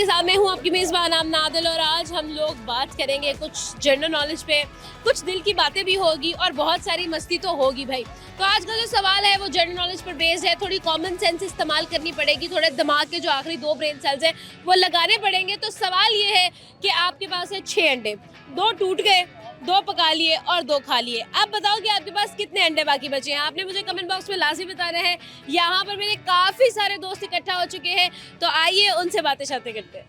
आपके साथ मैं हूँ आपकी मेज़बान आमना आदिल और आज हम लोग बात करेंगे कुछ जनरल नॉलेज पे, कुछ दिल की बातें भी होगी और बहुत सारी मस्ती तो होगी भाई। तो आज का जो सवाल है वो जनरल नॉलेज पर बेस्ड है, थोड़ी कॉमन सेंस इस्तेमाल करनी पड़ेगी, थोड़े दिमाग के जो आखिरी 2 ब्रेन सेल्स हैं वो लगाने पड़ेंगे। तो सवाल ये है कि आपके पास है 6 अंडे, 2 टूट गए, 2 पका लिए और 2 खा लिए। अब बताओ कि आपके पास कितने अंडे बाकी बचे हैं। आपने मुझे कमेंट बॉक्स में लाजमी बताना है। यहाँ पर मेरे काफ़ी सारे दोस्त इकट्ठा हो चुके हैं, तो आइए उनसे बातें शातें करते हैं।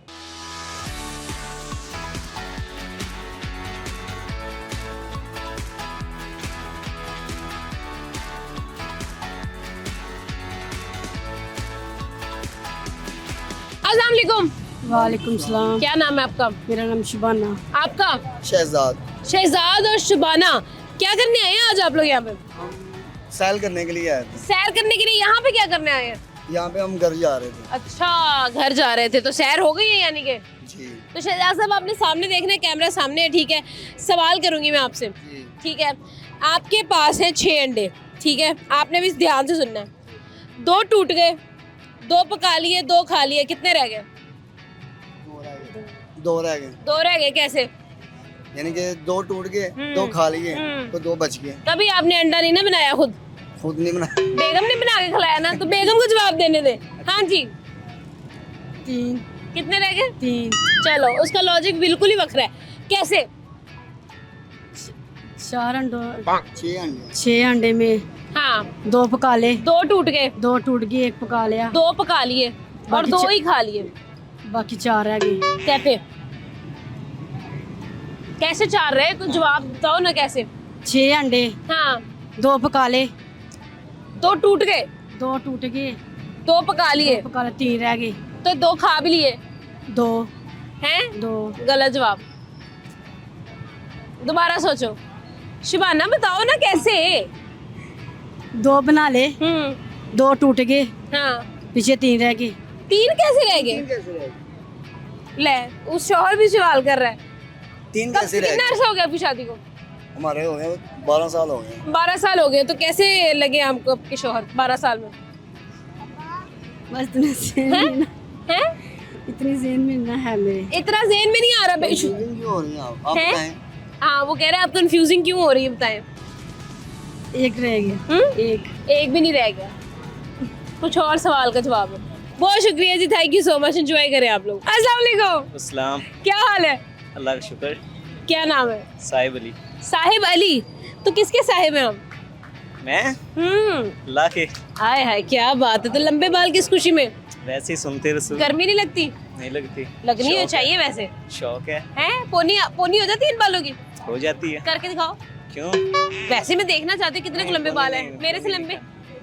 अस्सलाम वालेकुम। वालेकुम सलाम। क्या नाम है आपका? मेरा नाम शुबाना। आपका? शहजाद। शहजाद और शुबाना, क्या करने आए हैं आज आप लोग यहाँ पे? सैर करने के लिए आए थे। सैर करने के लिए। यहाँ पे क्या करने आए हैं? यहाँ पे हम घर जा रहे थे। अच्छा, घर जा रहे थे, तो सैर हो गई है यानी कि। जी तो शहजाद साहब आपने सामने देखना है, कैमरा सामने है, ठीक है। सवाल करूंगी मैं आपसे, जी। ठीक है। आपके पास है 6 अंडे, ठीक है। आपने भी ध्यान से सुनना है। 2 टूट गए, 2 पका लिए, 2 खा लिए, कितने रह गए? 2 रह गए। 2 रह गए, कैसे? यानी कि 2 टूट गए, 2 खा लिए, तो 2 बच गए। कभी आपने अंडा नहीं ना बनाया खुद? खुद नहीं बना। बेगम ने बना के खिलाया ना, तो बेगम को जवाब देने दे। हाँ जी, 3 कितने रह गए? 3 चलो, उसका लॉजिक बिल्कुल ही वक्र है। कैसे? 4 अंडों 6 अंडे। 6 अंडे में हाँ, 2 पका ले, 2 टूट गए, 2 टूट गए, 1 पका लिया, 2 पका लिए और बाकी 2 ही खा लिए। बाकी 4 रह गए। कैसे? कैसे 4 रहे? तो जवाब बताओ ना कैसे। 6 अंडे, हाँ, 2 पका ले, 2 टूट गए, 2 टूट गए, 2 पका लिए, 2 पका ले, 3 रह गए, तो 2 खा भी लिए 2 हैं। 2 गलत जवाब। दोबारा सोचो। शिबाना बताओ ना कैसे। 2 बना ले, 2 टूट गए, हाँ, पीछे 3 रह गए। 3 कैसे रह गए? कैसे रह गए? ले, उस शौहर भी सवाल कर रहा है। 3 कब कैसे रह कितना गए? अर्सा हो गया आपकी शादी को? हमारे हो गए 12 साल हो गए। 12 साल हो गए, तो कैसे लगे आपको आपके शौहर 12 साल में? बस इतना ज़हन हैं? में ना- हैं? इतनी ज़हन में ना है मेरे। इतना ज़हन में नहीं आ रहा बेशु। Confusing क्यों हो रही हैं आप हैं? बताएं। हाँ, वो कह रहे हैं आप कंफ्यूजिंग क्यों हो रही है, बताएं। 1 रह गया, हम्म? 1। एक भी नहीं रह गया। कुछ और सवाल का जवाब है। बहुत शुक्रिया जी, thank you so much, enjoy करें आप लोग। अस्सलाम वालेकुम। अस्सलाम। क्या हाल है? अल्लाह का शुक्र। क्या नाम है? साहिब अली। साहिब अली। तो किसके साहिब हैं हम? मैं अल्लाह के। हाय हाय, क्या बात है। तो लंबे बाल किस खुशी में? वैसे ही सुनते रसूल। गर्मी नहीं लगती? नहीं लगती। लगनी शौक हो है। चाहिए वैसे। शौक है। हैं? पोनी पोनी हो जाती है इन बालों की? हो जाती है। करके दिखाओ। क्यों? वैसे मैं देखना चाहती हूँ कितने को लंबे बाल हैं। मेरे से लंबे।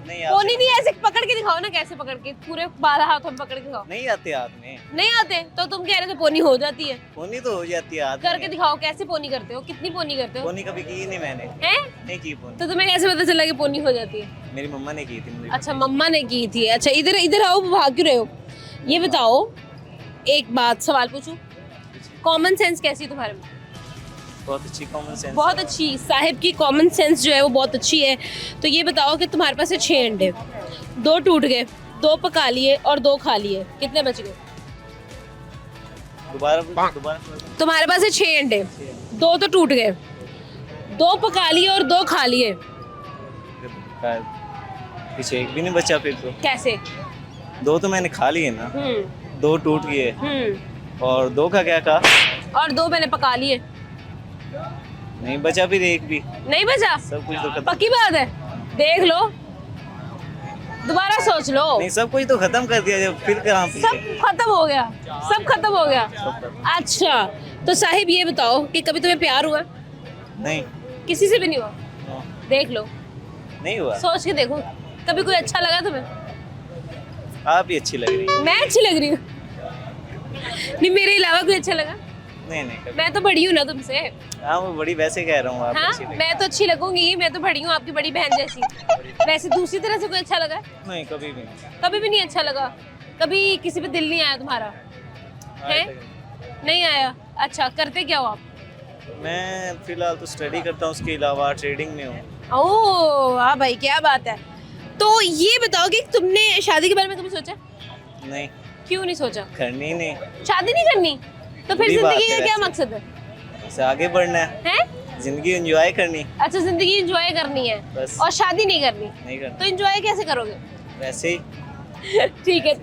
नहीं पोनी आते। नहीं, ऐसे पकड़ के दिखाओ ना, कैसे पकड़ के, पूरे बाल हाथों में पकड़ के दिखाओ। नहीं आते हाथ में। नहीं आते तो तुम कह रहे थे पोनी हो जाती है। पोनी तो हो जाती है हाथ करके में। दिखाओ, कैसे पोनी करते हो, कितनी पोनी करते हो? पोनी कभी की नहीं मैंने। हैं? नहीं की पोनी। तो तुम्हें कैसे पता चला कि पोनी हो जाती है? मेरी मम्मा ने की थी मुझे। अच्छा, मम्मा ने की थी। अच्छा, इधर इधर आओ, भाग क्यों रहे हो? ये बताओ, एक बात सवाल पूछूं, कॉमन सेंस कैसी है तुम्हारे में? बहुत अच्छी कॉमन सेंस। बहुत अच्छी। साहिब की कॉमन सेंस जो है वो बहुत अच्छी है। तो ये बताओ कि तुम्हारे पास है 6 अंडे, 2 टूट गए, 2 पका लिए और 2 खा लिए, कितने बच गए? दोबारा। तुम्हारे पास है 6 अंडे, 2 तो टूट गए, 2 पका लिए और 2 खा लिए, पीछे एक भी नहीं बचा फिर तो। कैसे? 2 तो मैंने खा लिए ना, 2 टूट गए और 2 का क्या कहा? और 2 मैंने पका लिए। नहीं बचा फिर एक भी। नहीं बचा? सब कुछ तो खत्म। पक्की बात है? देख लो, दोबारा सोच लो। नहीं सब कुछ तो खत्म कर दिया, जब फिर कहाँ पे? सब खत्म हो गया, सब खत्म हो गया। अच्छा, तो साहिब ये बताओ कि कभी तुम्हें प्यार हुआ? नहीं। किसी से भी नहीं हुआ? देख लो, नहीं हुआ। सोच के देखो, कभी कोई अच्छा लगा तुम्हें? आप ही अच्छी लग रही है। मैं अच्छी लग रही हूँ? नहीं, मेरे अलावा कोई अच्छा लगा? नहीं कभी। मैं तो बड़ी हूँ ना तुमसे। हाँ वो बड़ी वैसे कह रहा हूँ आप हाँ, अच्छी लग मैं तो अच्छी लगूंगी, मैं तो बड़ी हूँ, आपकी बड़ी बहन जैसी। वैसे दूसरी तरह से कोई अच्छा लगा? नहीं कभी भी नहीं। कभी भी नहीं अच्छा लगा? कभी किसी पे दिल नहीं आया तुम्हारा? है? नहीं आया? अच्छा, करते क्या हो आप? मैं फिलहाल तो स्टडी करता हूँ, उसके अलावा ट्रेडिंग में हूँ। ओह हाँ भाई, क्या बात है। तो ये बताओ कि तुमने शादी के बारे में कभी सोचा? नहीं। क्यों नहीं सोचा? करनी ही नहीं, शादी नहीं करनी तो फिर बुरी बात जिंदगी है का क्या वैसे। मकसद है? उससे आगे बढ़ना है, हैं? जिंदगी एंजॉय करनी, अच्छा, जिंदगी एंजॉय करनी है बस। और शादी नहीं करनी, नहीं तो करना एंजॉय कैसे करोगे? वैसे ही। ठीक है,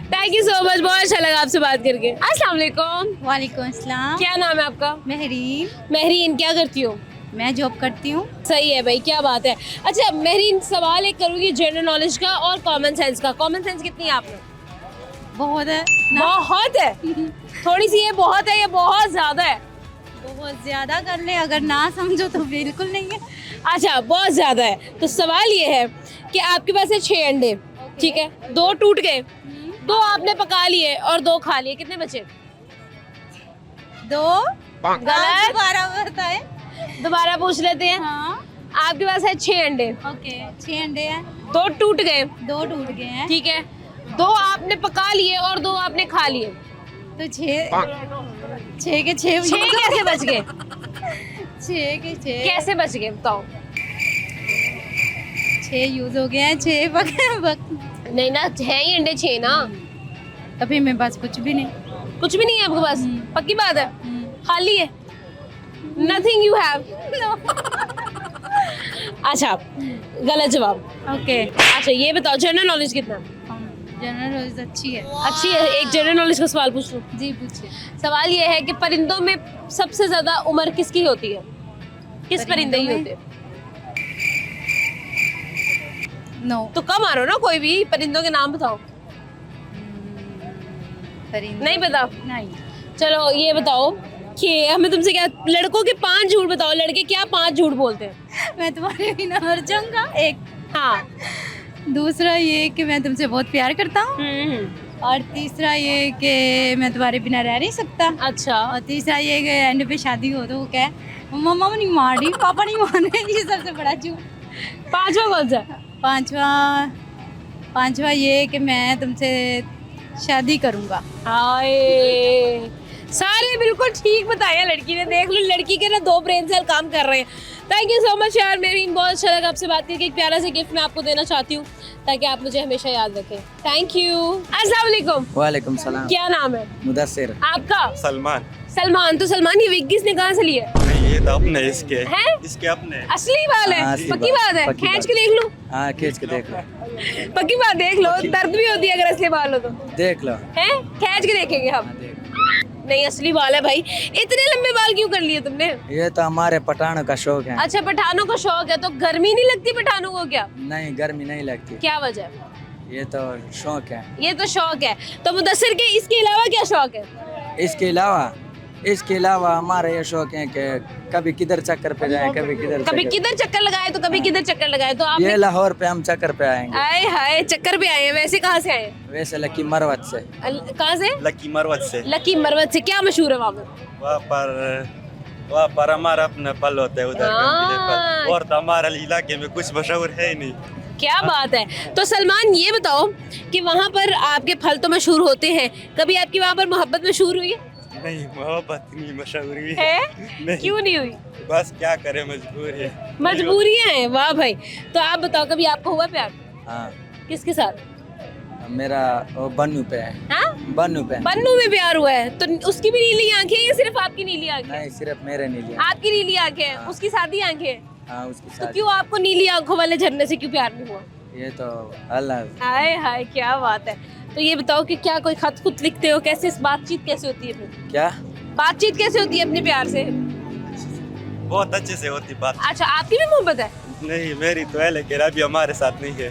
थैंक यू सो मच, बहुत अच्छा लगा आपसे बात करके। अस्सलाम वालेकुम, वालेकुम अस्सलाम। क्या नाम है आपका? महरीन, महरीन, क्या करती हो? मैं जॉब करती हूँ। सही है भाई, क्या बात है। अच्छा महरीन, सवाल एक करूंगी जनरल नॉलेज का और कॉमन सेंस का। कॉमन सेंस कितनी है आप में? बहुत है ना? बहुत है। थोड़ी सी है, बहुत है, ये बहुत ज्यादा है? बहुत ज्यादा कर ले, अगर ना समझो तो बिल्कुल नहीं है। अच्छा, बहुत ज्यादा है। तो सवाल ये है कि आपके पास है 6 अंडे, ठीक है, 2 टूट गए, 2 आपने पका लिए और 2 खा लिए, कितने बचे? 2 गलत। दोबारा बताए। दोबारा पूछ लेते हैं। हाँ आपके पास है 6 अंडे, ओके, 6 अंडे हैं, 2 टूट गए, 2 टूट गए हैं, ठीक है, 2 आपने पका लिए और 2 आपने खा लिए, तो 6 के 6 6 कैसे बच गए? 6 के 6 कैसे बच गए बताओ? 6 यूज हो गए हैं, 6 नहीं ना, है ही अंडे 6 ना। तो फिर मेरे पास कुछ भी नहीं। कुछ भी नहीं है आपके पास? पक्की बात है? खाली है? Nothing you have? अच्छा, गलत जवाब। ओके, अच्छा ये बताओ, जनरल नॉलेज कितना? जनरल नॉलेज अच्छी है। अच्छी है। एक जनरल नॉलेज का सवाल पूछ लूं? जी पूछिए। सवाल ये है कि परिंदों में सबसे ज्यादा उम्र किसकी होती है? किस परिंदे की परिंदों होती है? नो, तो कम मारो ना, कोई भी परिंदों के नाम बताओ। परिंदे नहीं पता? नहीं। चलो ये बताओ कि हमें तुमसे क्या, लड़कों के 5 झूठ बताओ। लड़के क्या 5 झूठ बोलते हैं? मैं तुम्हारे बिना मर जाऊंगा, एक। हाँ। दूसरा ये कि मैं तुमसे बहुत प्यार करता हूँ, और तीसरा ये कि मैं तुम्हारे बिना रह नहीं सकता, अच्छा। और तीसरा ये कि एंड पे शादी हो तो वो क्या, मम्मा नहीं मार रही, पापा नहीं मार रहे। ये सबसे बड़ा झूठ। 5वां कौन सा? पांचवा ये कि मैं तुमसे शादी करूंगा। हाय, सारे बिल्कुल ठीक बताए हैं लड़की ने। देख लो, लड़की के ना 2 ब्रेन सेल काम कर रहे हैं। थैंक यू सो मच यार मेरीन, बहुत अच्छा लगा आपसे बात करके। एक प्यारा सा गिफ्ट मैं आपको देना चाहती हूँ ताकि आप मुझे हमेशा याद रखें। Thank you. अस्सलाम वालेकुम। वालेकुम सलाम। क्या नाम है मुदस्सिर। आपका? सलमान। सलमान। तो सलमान, ये विग किसने कहाँ से लिया? नहीं, ये तो अपने इसके हैं? इसके अपने। असली बाल है? हाँ, असली पक्की बाल, बात है? पक्की खींच बात। के देख लूं? हाँ खींच के देख लो, पक्की बात, देख लो। दर्द भी होती है अगर असली बाल हो तो। देख लो। हैं? खींच के देखेंगे हम। हाँ, देख। नहीं, असली बाल है भाई। इतने लंबे बाल क्यों कर लिए तुमने? ये तो हमारे पठानों का शौक है। अच्छा, पठानों का शौक है, तो गर्मी नहीं लगती पठानों को क्या? नहीं गर्मी नहीं लगती, क्या वजह है? ये तो शौक है। ये तो शौक है। तो मुदस्सिर के इसके अलावा क्या शौक है? इसके अलावा हमारा ये शौक है कि कभी किधर चक्कर पे जाए, कभी किधर कभी चक्कर- किधर चक्कर लगाए तो कभी किधर चक्कर लगाए। तो आप ये लाहौर पे हम चक्कर पे आएंगे, आए हाय, चक्कर पे आए हैं। वैसे कहाँ से आए हैं? वैसे लकी मरवत से। कहाँ से? लकी मरवत से। लकी मरवत से। क्या मशहूर है वहाँ पे? वहाँ पर हमारा अपना पल होता है उधर हाँ। गंदे पल। और तो हमारे इलाके में कुछ मशहूर है ही नहीं। क्या बात है। तो सलमान ये बताओ कि वहाँ पर आपके फल तो मशहूर होते हैं, कभी आपकी वहाँ पर मोहब्बत मशहूर हुई है? नहीं, मोहब्बत नहीं मशहूरी है? नहीं। क्यों नहीं हुई? बस क्या करे, मजबूरी है। मजबूरियाँ हैं। वाह भाई। तो आप बताओ, कभी आपको हुआ प्यार? हाँ किसके साथ? मेरा वो बन्नू पे है। हाँ? बन्नू पे बन्नू में प्यार हुआ है? तो उसकी भी नीली आंखें हैं या सिर्फ आपकी नीली आंखें? नहीं, सिर्फ मेरे नहीं लिया। आपकी नीली आंखें हैं, हाँ। उसकी सादी आंखें हैं। हाँ उसकी तो शादी। क्यों आपको नीली आंखों वाले झरने से क्यों प्यार नहीं हुआ? ये तो अल्लाह। हाय हाय, क्या बात है। तो ये बताओ कि क्या कोई खत खुद लिखते हो? कैसे बातचीत कैसे होती है फिर? क्या बातचीत कैसे होती है अपने प्यार से? बहुत अच्छे से होती बात। अच्छा, आपकी भी मोहब्बत है? नहीं, मेरी तो है लेकिन अभी हमारे साथ नहीं है।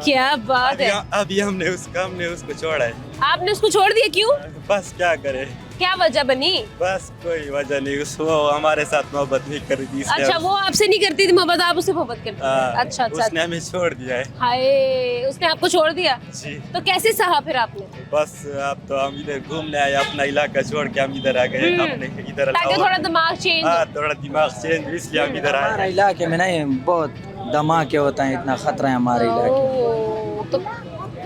क्या बात है। अभी हमने उसको छोड़ा है। आपने उसको छोड़ दिया, क्यों? बस क्या करे, क्या वजह बनी? बस कोई वजह नहीं। वो हमारे साथ मोहब्बत नहीं कर रही थी, इसलिए अच्छा, वो आपसे नहीं करती थी मोहब्बत, आप उससे मोहब्बत करती थी। हाँ, अच्छा अच्छा। उसने हमें छोड़ दिया है। हाय, उसने आपको छोड़ दिया? जी। तो कैसे सहा फिर आपने? बस अब तो हम इधर घूमने आए, अपना इलाका छोड़ के हम इधर आ गए। अपने इधर ताकि थोड़ा दिमाग चेंज। हाँ, थोड़ा दिमाग चेंज, इसलिए हम इधर हमारे आए। इलाके में नहीं, बहुत धमाके होता है, इतना खतरा है हमारे इलाके। तो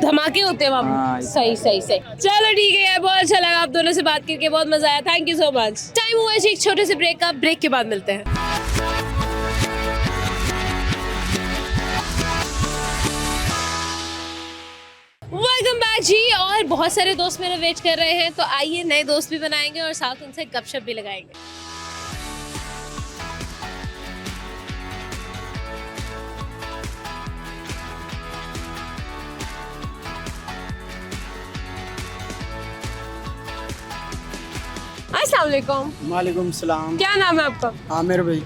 धमाके होते हैं वहाँ हाँ, पे। सही सही सही। चलो ठीक है यार, बहुत अच्छा लगा आप दोनों से बात करके, बहुत मजा आया। Thank you so much. Time हुआ है एक छोटे से ब्रेक का, ब्रेक के बाद मिलते हैं। वेलकम बैक जी। और बहुत सारे दोस्त मेरे वेट कर रहे हैं, तो आइए नए दोस्त भी बनाएंगे और साथ उनसे गपशप भी लगाएंगे। अस्सलाम वालेकुम। वालेकुम सलाम। क्या नाम है आपका? आमिर भाई।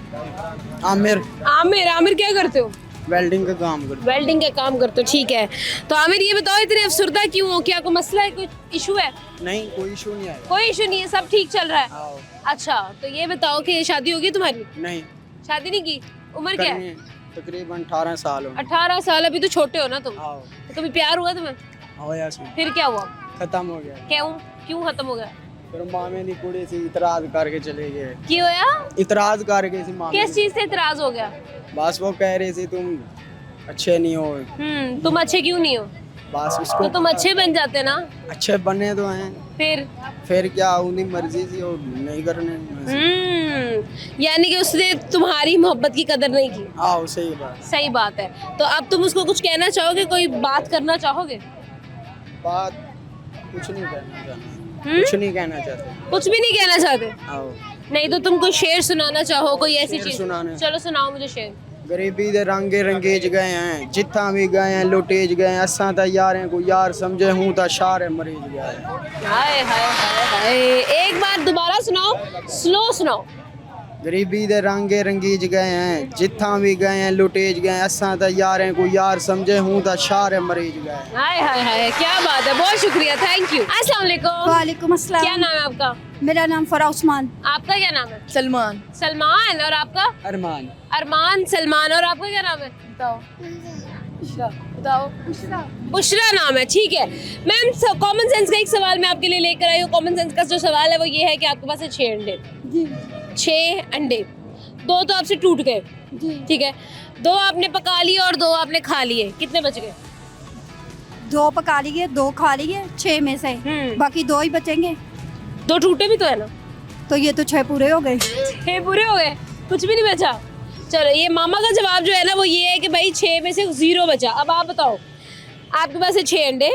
आमिर आमिर। आमिर क्या करते हो? वेल्डिंग का काम करता वेल्डिंग का काम करते हो, ठीक है। तो आमिर ये बताओ इतने अफसरदा क्यों हो? क्या कोई मसला है, कोई इशू है? नहीं, कोई इशू नहीं आया। कोई इशू नहीं है, सब ठीक चल रहा है। आओ। अच्छा, तो ये बताओ कि शादी होगी तुम्हारी? नहीं, शादी नहीं की? उम्र क्या करनी है? है। तकरीबन 18 साल हो। 18 साल। अभी तो छोटे हो ना तुम। आओ तो कभी प्यार हुआ तुम्हें? आओ यासमीन। फिर क्या हुआ? खत्म हो गया। क्यों क्यों खत्म हो गया? फिर मामे दी कुड़ी से इतराज करके चले गए। क्यों होया? इतराज करके सी मामे। किस चीज से इतराज हो गया? बस वो कह रही थी तुम अच्छे नहीं हो। तुम अच्छे क्यों नहीं हो? बस तो उसको तुम अच्छे बन जाते ना। अच्छे बने तो हैं, फिर क्या उन्हीं मर्जी से वो नहीं करने। यानी कि उसने तुम्हारी मोहब्बत की कदर नहीं की। आओ, सही बात। सही बात है। तो अब तुम उसको कुछ कहना चाहोगे, कोई बात करना चाहोगे? बात कुछ नहीं कहना चाहते। कुछ नहीं कहना चाहते। कुछ भी नहीं कहना चाहते? आओ। नहीं तो तुम कोई शेर सुनाना चाहो, कोई ऐसी शेर चीज? सुनाने। चलो सुनाओ मुझे शेर। गरीबी दे रंगे रंगेज गए हैं, जिथा भी गए हैं लुटेज गए हैं। असा ता यारें को यार समझे हूं ता शार मरीज गया है। हाय हाय हाय हाय। एक बार दोबारा सुनाओ, स्लो सुनाओ। गरीबी दे रंगे रंगीज गए हैं, जिथा भी गए हैं लुटेज गए हैं। असा ता यारें को यार समझे हूं ता शार मरीज गया है। हाय हाय हाय, क्या बात है, बहुत शुक्रिया, थैंक यू। अस्सलाम वालेकुम। वालेकुम अस्सलाम। क्या नाम है आपका? मेरा नाम फरा उस्मान। आपका क्या नाम है? सलमान। सलमान। और आपका? अरमान। अरमान। सलमान। और आपका क्या नाम है? बताओ। बुशरा नाम है, ठीक है। मैम, कॉमन सेंस का एक सवाल मैं आपके लिए लेकर आई हूँ। कॉमन सेंस का जो सवाल है वो ये है कि आपके पास है 6 अंडे। 6 अंडे, 2 तो आपसे टूट गए, ठीक है। 2 आपने पका लिए और 2 आपने खा लिए, कितने बच गए? 2 पका लिए, 2 खा लिए, 6 में से बाकी 2 ही बचेंगे। 2 टूटे भी तो है ना, तो ये तो 6 पूरे हो गए। 6 पूरे हो गए, कुछ भी नहीं बचा। चलो, ये मामा का जवाब जो है ना वो ये है कि भाई 6 में से 0 बचा। अब आप बताओ, आपके पास है 6 अंडे,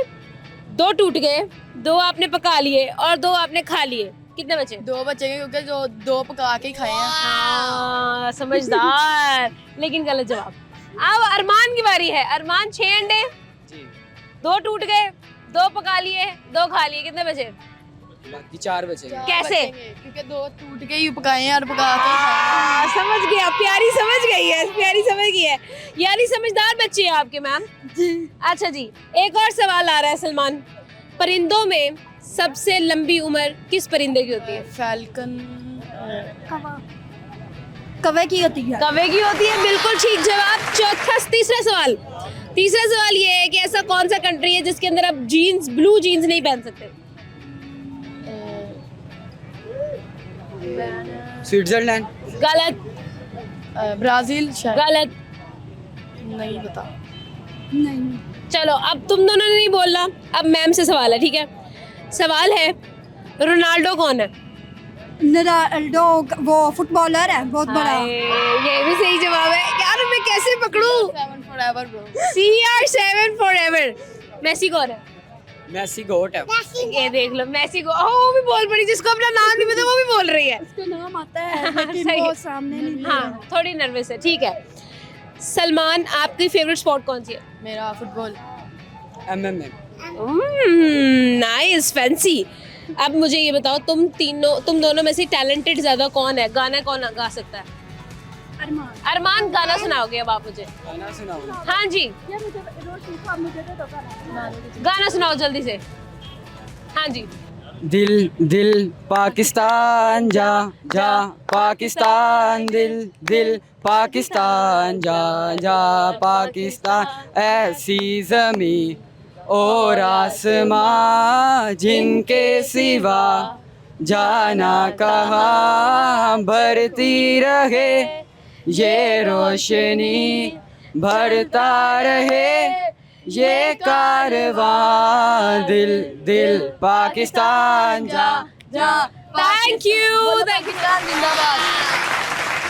2 टूट गए, 2 आपने पका लिए और 2 आपने खा लिए, कितने बचे? 2 बचेंगे क्योंकि जो 2 पका के खाए हैं। हाँ, समझदार। लेकिन गलत जवाब। अब अरमान की बारी है। अरमान, 6 अंडे, 2 टूट गए, 2 पका लिए, 2 खा लिए, कितने बचे? बाकी 4 बचे। कैसे? क्योंकि 2 टूट के ही पकाए हैं और पका के खाए। समझ गया, प्यारी समझ गई है, प्यारी समझ गई है। यानी समझदार बच्चे हैं आपके मैम जी। अच्छा जी, एक और सवाल आ रहा है सलमान। परिंदों में सबसे लंबी उम्र किस परिंदे की होती है? फैल्कन। कौवे की होती है। कौवे की होती है, बिल्कुल ठीक जवाब। तीसरा सवाल ये है कि ऐसा कौन सा कंट्री है जिसके अंदर आप जीन्स, ब्लू जीन्स नहीं पहन सकते? स्विट्जरलैंड। गलत। ब्राजील शायद। गलत। नहीं पता। नहीं। चलो, अब तुम दोनों ने नहीं बोलना, अब मैम से सवाल है, ठीक है। सवाल है, रोनाल्डो कौन है? रोनाल्डो वो फुटबॉलर है, बहुत बड़ा। ये भी सही जवाब है। यार मैं कैसे पकड़ूं? 7 forever bro। CR7 forever। Messi कौन है? मेसी गोट है। ये देख लो, मेसी को वो भी बोल पड़ी, जिसको अपना नाम नहीं पता वो भी बोल रही है। उसका नाम आता है लेकिन सही वो है। सामने नहीं। हाँ, थोड़ी नर्वस है, ठीक है। सलमान, आपकी फेवरेट स्पोर्ट कौन सी है? मेरा फुटबॉल। MMA। Nice, fancy. अब मुझे ये बताओ, तुम दोनों में से टैलेंटेड ज्यादा कौन है? गाना कौन गा सकता है? अरमान, गाना सुनाओगे अब आप मुझे? गाना सुनाओ। हाँ जी, गाना सुनाओ जल्दी से। हाँ जी। दिल दिल पाकिस्तान जा जा पाकिस्तान, दिल दिल पाकिस्तान जा जा पाकिस्तान। ऐसी ज़मीं और आसमां जिनके सिवा जाना कहाँ, भरती रहे ये रोशनी, भरता रहे ये कारवां। दिल दिल पाकिस्तान जा जा। थैंक यू, पाकिस्तान जिंदाबाद।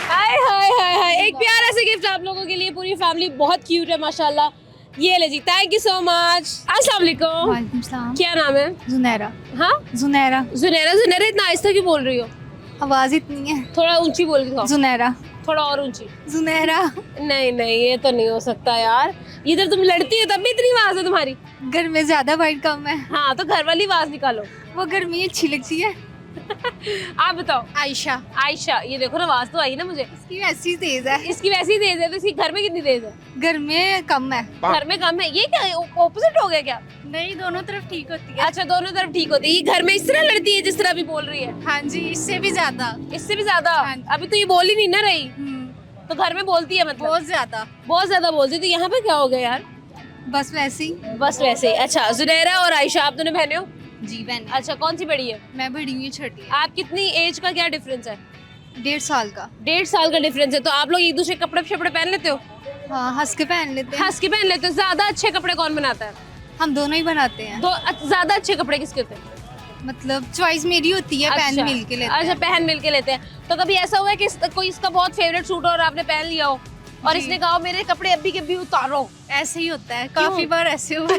हाय हाय हाय हाय, एक प्यारा सा गिफ्ट आप लोगों के लिए। पूरी फैमिली बहुत क्यूट है माशाल्लाह। ये ले जी, थैंक यू सो मच। अस्सलाम वालेकुम। वालेकुम सलाम। क्या नाम है? जुनैरा। हाँ, जुनैरा। जुनैरा। जुनैरा इतना आहिस्ता क्यों बोल रही हो? आवाज इतनी है। थोड़ा ऊंची बोल के खाओ। जुनैरा। थोड़ा और ऊंची। जुनैरा। नहीं नहीं, ये तो नहीं हो सकता यार। इधर तुम लड़ती हो तब भी इतनी आवाज है तुम्हारी। घर में ज्यादा वाइट कम है। हाँ, तो घर वाली आवाज निकालो। वो घर में अच्छी लगती है। आप बताओ। आयशा। आयशा, ये देखो ना, आवाज तो आई ना मुझे। इसकी वैसी तेज है। इसकी वैसी तेज है, तो इसकी घर में कितनी तेज है? घर में कम है। घर में कम है। ये क्या ऑपोजिट हो गया क्या? नहीं, दोनों तरफ ठीक होती है। अच्छा, दोनों तरफ ठीक होती है। ये घर में इस तरह लड़ती है जिस तरह अभी बोल रही है? हाँ जी, इससे भी ज्यादा। इससे भी ज्यादा? हाँ। अभी तो ये बोल ही नहीं ना रही, तो घर में बोलती है मतलब? बहुत ज्यादा। बहुत ज्यादा बोलती है। तो यहाँ पे क्या हो गया यार? बस वैसे ही। बस वैसे ही। अच्छा, जुनैरा और आयशा, आप दोनों बहनें हो? जी बहन। अच्छा, कौन सी बड़ी है? मैं बड़ी हूँ, छोटी है। आप कितनी एज का क्या डिफरेंस है? 1.5 साल का। 1.5 साल का डिफरेंस है। तो आप लोग एक दूसरे के कपड़े शपड़े पहन लेते हो? हाँ, हंस के पहन लेते हैं। हंस के पहन लेते हो। ज्यादा अच्छे कपड़े कौन बनाता है? हम दोनों ही बनाते हैं। दो ज्यादा अच्छे कपड़े किसके होते हैं? मतलब चॉइस मेरी होती है, पहन मिल के लेते अच्छा, हैं। पहन मिल के लेते हैं। तो कभी ऐसा हुआ है कि कोई इसका बहुत फेवरेट सूट हो और आपने पहन लिया हो और जी। इसने कहा हो, मेरे कपड़े अभी के भी उतारो? ऐसे ही होता है, काफी बार ऐसे हुआ है।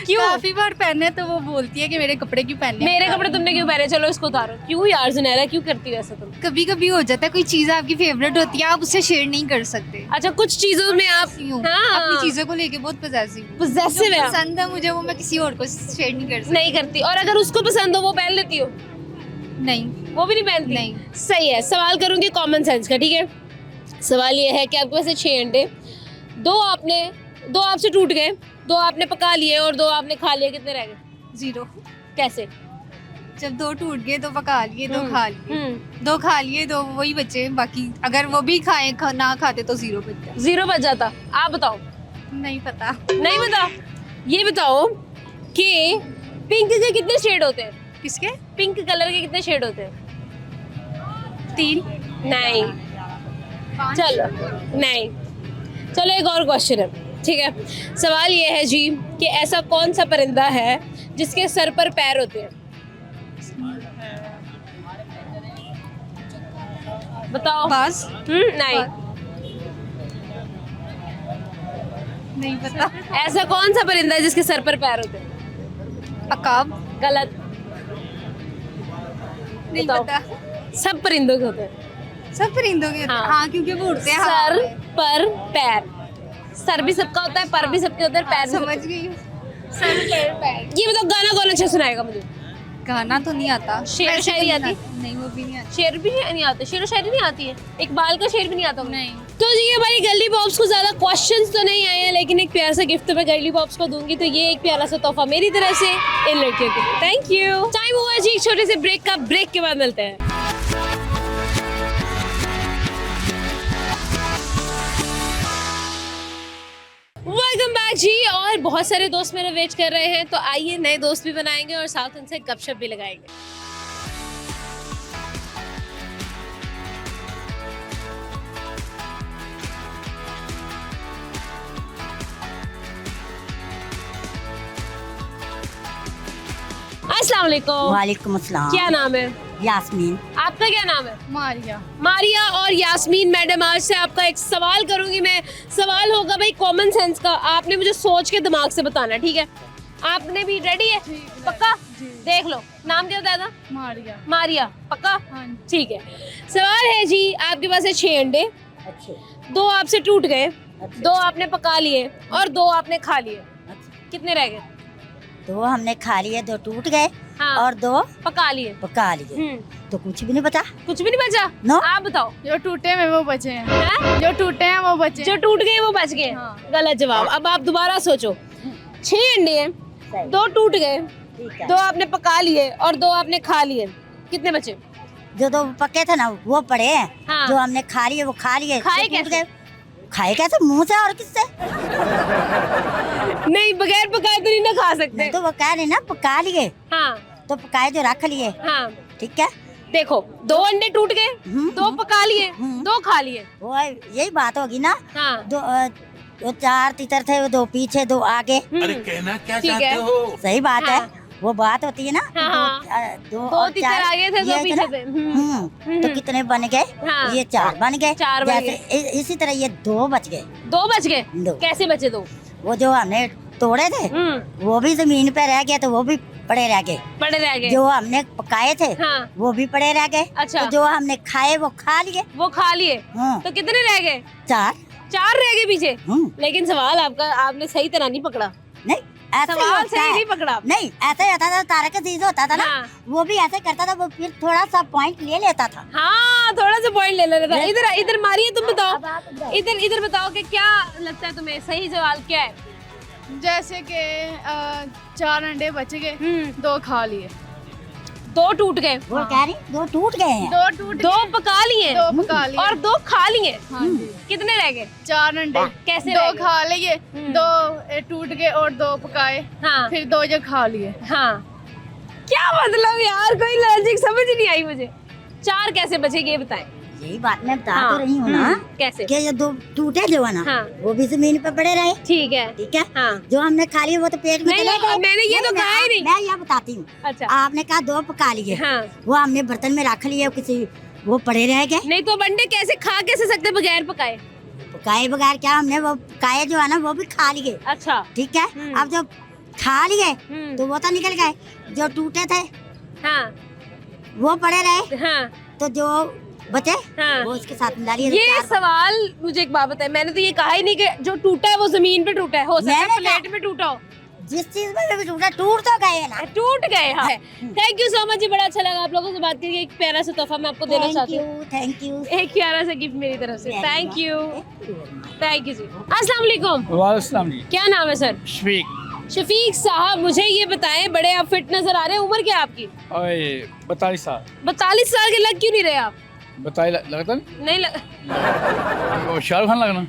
क्यों? काफी बार पहने तो वो बोलती है कि मेरे कपड़े क्यों पहने। मेरे कपड़े तुमने क्यों पहने, चलो इसको उतारो। क्यों यार जुनैरा, क्यों करती हो ऐसा तुम? कभी कभी हो जाता है, कोई चीज आपकी फेवरेट होती है, आप उससे शेयर नहीं कर सकते। अच्छा, कुछ चीजों में आप अपनी चीजों को लेके बहुत पजेसिव हूँ। possessive है आप। पसंद है मुझे, वो मैं किसी और को शेयर नहीं कर सकती। नहीं करती। और अगर उसको पसंद हो वो पहन लेती हो? नहीं। वो भी नहीं पहनती? नहीं। सही है। सवाल करूंगी कॉमन सेंस का, ठीक है? सवाल ये है कि आपके पास 6 अंडे, दो आपसे टूट गए, 2 आपने पका लिए और 2 आपने खा लिए, कितने रह गए? 0। कैसे? जब 2 टूट गए तो पका लिए, 2 खा लिए। हम्म। 2 खा लिए, 2 वही बचे। बाकी अगर वो भी खाए ना खाते तो 0 बच जाता। 0 बच जाता। आप बताओ। नहीं पता। नहीं बता। ये बताओ कि पिंक के कितने शेड होते हैं? किसके? पिंक कलर के कितने शेड होते हैं? 3। नहीं। चलो नहीं, चलो एक और क्वेश्चन है, ठीक है? सवाल ये है जी कि ऐसा कौन सा परिंदा है जिसके सर पर पैर होते हैं? बताओ। बाज। नहीं। नहीं पता। ऐसा कौन सा परिंदा है जिसके सर पर पैर होते हैं? अकाब। गलत। नहीं बताओ। पता। सब परिंदों के होते हैं। सब परिंदों के होते हैं। हाँ। हाँ, क्योंकि वो उड़ते हैं हवा सर में। पर पैर। सर भी सबका होता है, पर भी सबके होते हैं, पैर भी समझ सबके। गई। सर पैर पैर। ये बताओ, गाना कौन अच्छा सुनाएगा मुझे? गाना तो नहीं आता। शेर वैसे शायरी नहीं आती? नहीं, वो भी नहीं आती। शेर भी नहीं आते? शेर और शायरी नहीं आती है? इकबाल का शेर भी नहीं आता होगा? नहीं। तो जी हमारी गर्ली बॉब्स को ज्यादा क्वेश्चंस तो नहीं आए हैं, लेकिन एक प्यारा सा गिफ्ट तो मैं गर्ली बॉब्स को दूंगी। तो ये एक प्यारा सा तोहफा मेरी तरफ से इन लड़कियों के लिए। Thank you. टाइम हुआ है जी एक छोटे से ब्रेक का। ब्रेक के बाद मिलते हैं। वेलकम बैक जी। और बहुत सारे दोस्त मेरे वेट कर रहे हैं, तो आइए नए दोस्त भी बनाएंगे और साथ उनसे गपशप भी लगाएंगे। अस्सलाम वालेकुम। वालेकुम अस्सलाम। क्या नाम है? यास्मीन। आपका क्या नाम है? मारिया। मारिया और यास्मीन मैडम, आज से आपका एक सवाल करूंगी मैं। सवाल होगा भाई कॉमन सेंस का, आपने मुझे सोच के दिमाग से बताना, ठीक है? आपने भी रेडी है? पक्का? देख लो। नाम क्या बताया था? मारिया। मारिया। पक्का? हाँ। ठीक है। सवाल है जी, आपके पास है 6 अंडे, अच्छे। 2 आपसे टूट गए, अच्छा। 2 आपने पका लिए और 2 आपने खा लिए, अच्छा। कितने रह गए? 2 हमने खा लिए, 2 टूट गए हाँ। और 2 पका लिए। पका लिए। तो कुछ भी नहीं बचा। कुछ भी नहीं बचा? नो। आप बताओ। जो टूटे हैं वो बचे हैं। हैं? जो टूटे हैं वो बचे जो टूट गए वो बच गए। हाँ। गलत जवाब। अब आप दोबारा सोचो। 6 अंडे हैं, सही। 2 टूट गए, ठीक है। 2 आपने पका लिए और 2 आपने खा लिए, कितने बचे? जो 2 पके थे ना वो पड़े हैं। हाँ। जो हमने खा लिए वो खा लिए। खाए जो टूट कैसे? गए, खाए कैसे? मुंह से और किससे? नहीं, बगैर पकाए तो नहीं ना खा सकते। नहीं तो वो कह रहे ना पका लिए, हाँ तो पकाए जो रख लिए। हाँ। ठीक है। देखो, 2 अंडे टूट गए, 2 पका लिए, हम्म। 2 खा लिए। वो यही बात होगी ना। हाँ। 2 4 तीतर थे, 2 पीछे 2 आगे। अरे कहना क्या चाहते हो? सही बात हाँ। है, वो बात होती है ना। हाँ, 2 2 और तीतर 4 आगे थे, 2 ये पीछे ना। थे। तो कितने बन गए? हाँ। ये 4 बन गए। 4 बन जैसे इसी तरह ये 2 बच गए। 2 बच गए। 2 कैसे बचे 2? वो जो हमने तोड़े थे वो भी जमीन पे रह गए, तो वो भी पड़े रह गए। पड़े रह गए। जो हमने पकाए थे हाँ। वो भी पड़े रह गए। अच्छा। तो जो हमने खाए वो खा लिए। वो खा लिए। हाँ। तो कितने रह गए? 4 रह गए पीछे। लेकिन सवाल आपका आपने सही तरह नहीं पकड़ा। नहीं, ऐसे ही सवाल होता सही है। नहीं पकड़ा। नहीं, ऐसे होता था। तारक अजीज होता था ना, हाँ। वो भी ऐसे करता था, वो फिर थोड़ा सा पॉइंट ले लेता था। हाँ, थोड़ा सा पॉइंट ले लेना था। इधर मारिए, तुम बताओ। इधर बताओ कि क्या लगता है तुम्हें, सही सवाल क्या है? जैसे कि 4 अंडे बच गए, 2 खा लिए। 2 टूट गए। वो कह रही 2 टूट गए हैं। 2 पका लिए। 2 पका लिए और 2 खा लिए। हाँ जी। कितने रह गए? 4 अंडे कैसे 2 रह गए? खा लिए, 2 टूट गए और 2 पकाए, हाँ फिर 2 जो खा लिए। हाँ। क्या मतलब यार, कोई लॉजिक समझ ही नहीं आई मुझे। 4 कैसे बचेगी ये बताएं। यही बात मैं बता हाँ। तो रही हूँ ना, कैसे? कि ये 2 टूटे जो है ना, हाँ। वो भी जमीन पे पड़े रहे। ठीक है। ठीक है। हाँ। जो हमने खा लिए वो तो पेट में नहीं, चले गए। मैंने ये तो कहा ही नहीं। मैं ये बताती हूँ। अच्छा। आपने कहा 2 पका लिए, हाँ। वो हमने बर्तन में रख लिए, किसी वो पड़े रह गए। नहीं तो अंडे कैसे खा कैसे सकते बगैर पकाए? पकाए बगैर क्या, हमने वो पकाए जो है ना वो भी खा लिए। अच्छा। ठीक है। अब जब खा लिए हम्म। तो वो तो निकल गए, जो टूटे थे हाँ वो पड़े रहे, हाँ तो जो बचे हाँ। वो उसके साथ मिला लिए। ये सवाल मुझे एक बात बताए, मैंने तो ये कहा ही नहीं कि जो टूटा है वो जमीन पे टूटा है, हो सकता है मैंने प्लेट में टूटा हो। जिस चीज में भी टूटा, टूट तो गए ना। टूट गए। हाँ। थैंक यू सो मच जी, बड़ा अच्छा लगा आप लोगों से बात करके। एक प्यारा सा तोहफा मैं आपको देना चाहती हूँ। Thank you. एक प्यारा सा गिफ्ट मेरी तरफ से। थैंक यू जी। अस्सलाम वालेकुम। वालेकुम जी। क्या नाम है सर? शफीक साहब, मुझे ये बताएं, बड़े आप फिट नजर आ रहे हैं, उम्र क्या है आपकी? 42 साल। 42 साल के लग क्यों नहीं रहे आप? बताइए, लगता नहीं लग शाहरुख खान लगना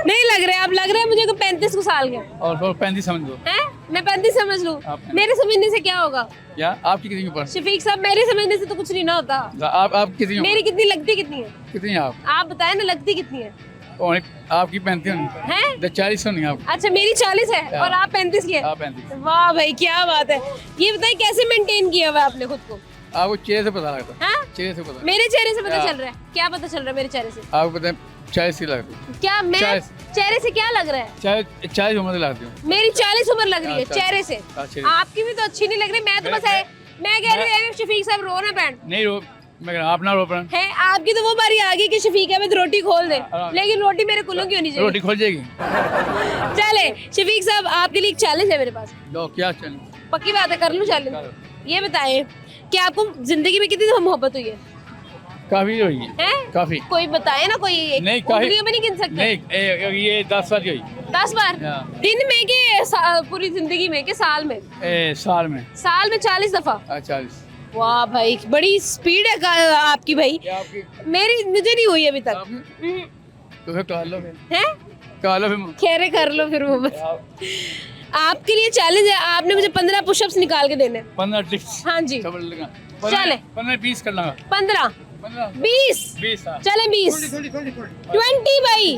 नहीं लग रहे आप, लग रहे हैं मुझे को 35 को साल के और 35 समझ लो। हैं। मैं 35 समझ लूं? आप- मेरे समझने से क्या होगा क्या आपकी कितनी ऊपर? शफीक साहब? मेरे समझने से तो कुछ नहीं ना होता। आप कितनी उम्र? मेरी कितनी लगती कितनी है? कितनी आप? आप बताएं ना, लगती कितनी है? और आपकी 35 होनी हैं? 40 होनी आप। अच्छा, मेरी 40 है हाँ। और आप 35 की है। आप 35। वाह भाई, क्या बात है। ये बताइए कैसे मेंटेन किया हुआ है आपने खुद को? आपको चेहरे से पता लगता है। हाँ? चेहरे से पता। मेरे चेहरे से पता हाँ। चल रहा है? क्या पता चल रहा है मेरे चेहरे से? आपको पता है 40 ही लगती है। क्या मैं 40 चेहरे से क्या लग रहा है? 40 उम्र लगती हूँ। मेरी 40 उम्र लग रही है अच्छा। चेहरे से। अच्छा। आपकी भी तो अच्छी नहीं लग रही। मैं तो बस मैं कह रही हूँ शफीक साहब रो ना बैंड नहीं रो, मैं कह रहा हूँ, आप ना रो पड़ा। है। आपकी तो वो बारी आ गई कि शफीक अहमद रोटी खोल दे, लेकिन रोटी मेरे कुल्लों की होनी चाहिए। रोटी खोल जाएगी। चले शफीक साहब, आपके लिए एक चैलेंज है मेरे पास। लो क्या चल। पक्की बात है, कर लूं चैलेंज? ये बताएं कि आपको जिंदगी में कितनी दफा मोहब्बत हुई है? काफी हुई है। हैं? काफी। कोई बताए ना, कोई एक नहीं, काफी- उंगलियों में नहीं गिन सकते। नहीं ये 10 साल की हुई। 10 बार? हाँ। दिन में कि पूरी जिंदगी में कि साल में? साल में। साल में 40 दफा? 40। वाह भाई, बड़ी स्पीड है आपकी भाई। मेरी मुझे नहीं हुई अभी तक। तो फिर कर लो फिर। हैं? कर लो फिर। खेरे कर लो फिर वो बस। आपके लिए चैलेंज है, आपने मुझे 15 पुशअप्स निकाल के देने। 15 टिप्स। हाँ जी। चले। 15 20 कर लूंगा। 15 15 20 20 चले 20 20 भाई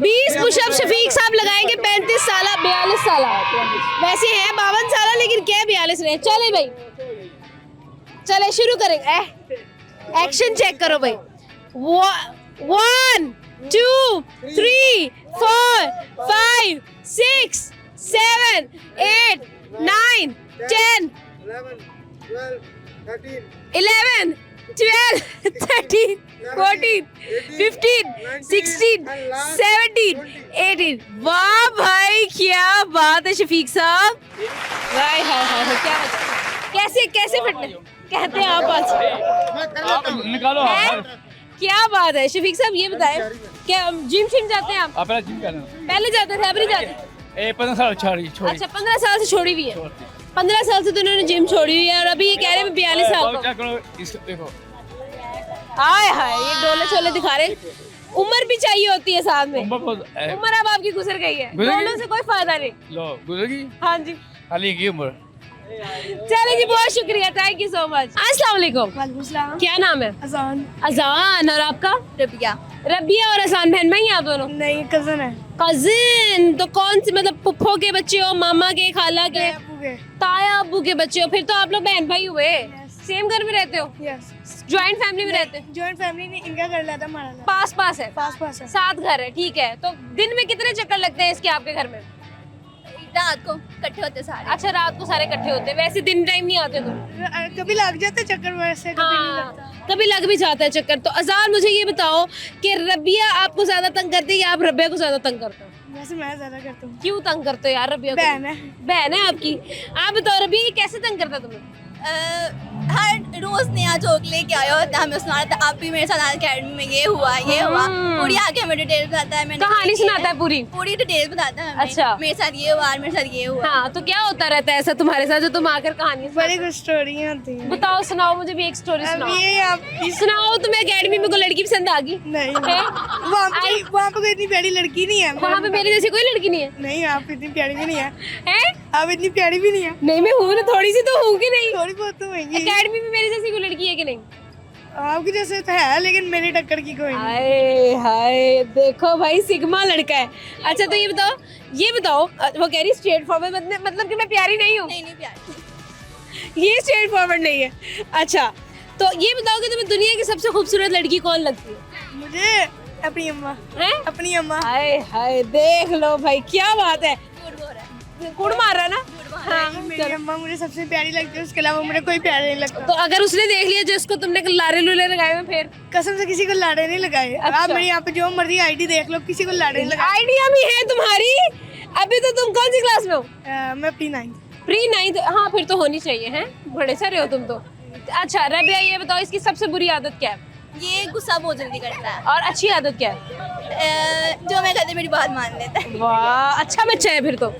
20 पुशअप शफीक साहब लगाएंगे। 35 साल 42 साल वैसे है 52 साल, लेकिन क्या 42 रहे। चले भाई, चले शुरू करेंगे। एक्शन चेक करो भाई। 1 2 3 4 5 6 7 8 9 10 11 12 13 14 15 16 17 18। वाह भाई, क्या बात है शफीक साहब। हाय हाय हाय, क्या बात है। कैसे कैसे फिटनेस कहते हैं आप आज? निकालो। हैं? क्या बात है शफीक साहब, ये बताएं क्या जिम शिम जाते हैं आप? आप पहले जिम करना। पहले जाते थे, अब नहीं जाते? 15 साल छोड़ी। अच्छा, 15 साल से छोड़ी हुई है। 15 साल से तो उन्होंने जिम छोड़ी हुई है और अभी ये कह रहे हैं 42 साल क्या का। करो इस देखो। हाय हाय, ये डोले छोले दिखा रहे। उम्र भी चाहिए होती है साथ में। उम्र अब आपकी गुजर गई है, गुजर गई? डोलों से कोई फायदा नहीं। लो गुजरेगी। हाँ जी, खाली की उम्र। चले जी, बहुत शुक्रिया, थैंक यू सो मच। अस्सलाम वालेकुम। क्या नाम है? अजान। अजान। और आपका? रबिया। रबिया और असान बहन भाई हैं आप दोनों? नहीं, कजन है। कजिन? तो कौन सी, मतलब पुप्पो के बच्चे हो, मामा के, खाला के, अबू के। ताया अबू के बच्चे हो? फिर तो आप लोग बहन भाई हुए। सेम घर में रहते हो? यस, ज्वाइंट फैमिली में रहते हो? जॉइंट फैमिली ने इनका कर लिया था, हमारा था। पास पास है? पास पास है। 7 घर है, ठीक है। तो दिन में कितने चक्कर लगते हैं इसके आपके घर में? रात को इकट्ठे होते सारे। अच्छा, रात को सारे इकट्ठे होते हैं, वैसे दिन टाइम नहीं आते तुम? कभी लग जाते चक्कर, वैसे कभी नहीं लगता। हाँ, कभी लग भी जाता है चक्कर। तो अजान मुझे ये बताओ कि रबिया आपको ज्यादा तंग करती है या आप रबिया को ज्यादा तंग करते हो? वैसे मैं ज्यादा करता हूँ। क्यों तंग करते हो यार रबिया को? बहन है। बहन है आपकी। आप बताओ रबिया ये कैसे तंग करता है तुम्हें? हर रोज नया जोक लेके आया होता है, हमें सुनाता था आप भी मेरे साथ अकेडमी में ये हुआ ये हुआ, पूरी आके हमें डिटेल बताता है। मैंने कहानी तो सुनाता है पूरी? पूरी डिटेल बताता है हमें। अच्छा। मेरे साथ ये हुआ, मेरे साथ ये हुआ। हाँ, तो क्या होता रहता है ऐसा तुम्हारे साथ जो तुम आकर कहानी बड़ी कुछ स्टोरियाँ होती हैं। बताओ, सुनाओ मुझे भी एक स्टोरी अब सुनाओ। ये आप सुनाओ, तुम्हें एकेडमी में कोई लड़की पसंद आ गई? नहीं, है? वहाँ पे कोई इतनी प्यारी लड़की नहीं है। वहाँ पे मेरे जैसी कोई लड़की नहीं है? नहीं, आप इतनी प्यारी भी नहीं है। हैं? आप इतनी प्यारी भी नहीं है। नहीं, मैं हूँ ना, थोड़ी सी तो हूँ कि नहीं? थोड़ी बहुत तो होंगी। एकेडमी में मेरे जैसी कोई लड़की है कि नहीं? आपकी जैसे तो है, लेकिन मेरी टक्कर की कोई नहीं। हाय हाय, देखो भाई सिग्मा लड़का है। अच्छा, तो ये बताओ वो कह रही स्ट्रेट फॉरवर्ड, मतलब कि मैं प्यारी नहीं हूँ? नहीं नहीं प्यार। ये स्ट्रेट फॉरवर्ड नहीं है। अच्छा, तो ये बताओ कि तुम्हें दुनिया की सबसे खूबसूरत लड़की कौन लगती है? मुझे अपनी अम्मा। हैं? अपनी अम्मा। हाय हाय, देख लो भाई, क्या बात है। झूठ बोल रहा है। कुड़ मार रहा है ना? हाँ, मेरी चलो। अम्मा मुझे सबसे प्यारी लगती है, उसके अलावा मुझे कोई प्यारा नहीं लगता। तो अगर उसने देख लिया जिसको तुमने लारे लूले लगाए हुए, फिर? कसम से किसी को लाड़े नहीं लगाए। अच्छा। आप मेरे यहाँ पे जो मर्जी आईडी देख लो, किसी को लाड़े नहीं लगाए। आइडिया भी है तुम्हारी। अभी तो तुम कौन सी क्लास में हो? मैं P9। Pre 9th? हाँ, फिर तो होनी चाहिए। हैं, बड़े सारे हो तुम तो। अच्छा रबिया, ये बताओ इसकी सबसे बुरी आदत क्या है? ये गुस्सा बहुत जल्दी करता है। और अच्छी आदत क्या है? जो मैं कहती मेरी बात मान लेता है। वाह, अच्छा बच्चा है फिर तो।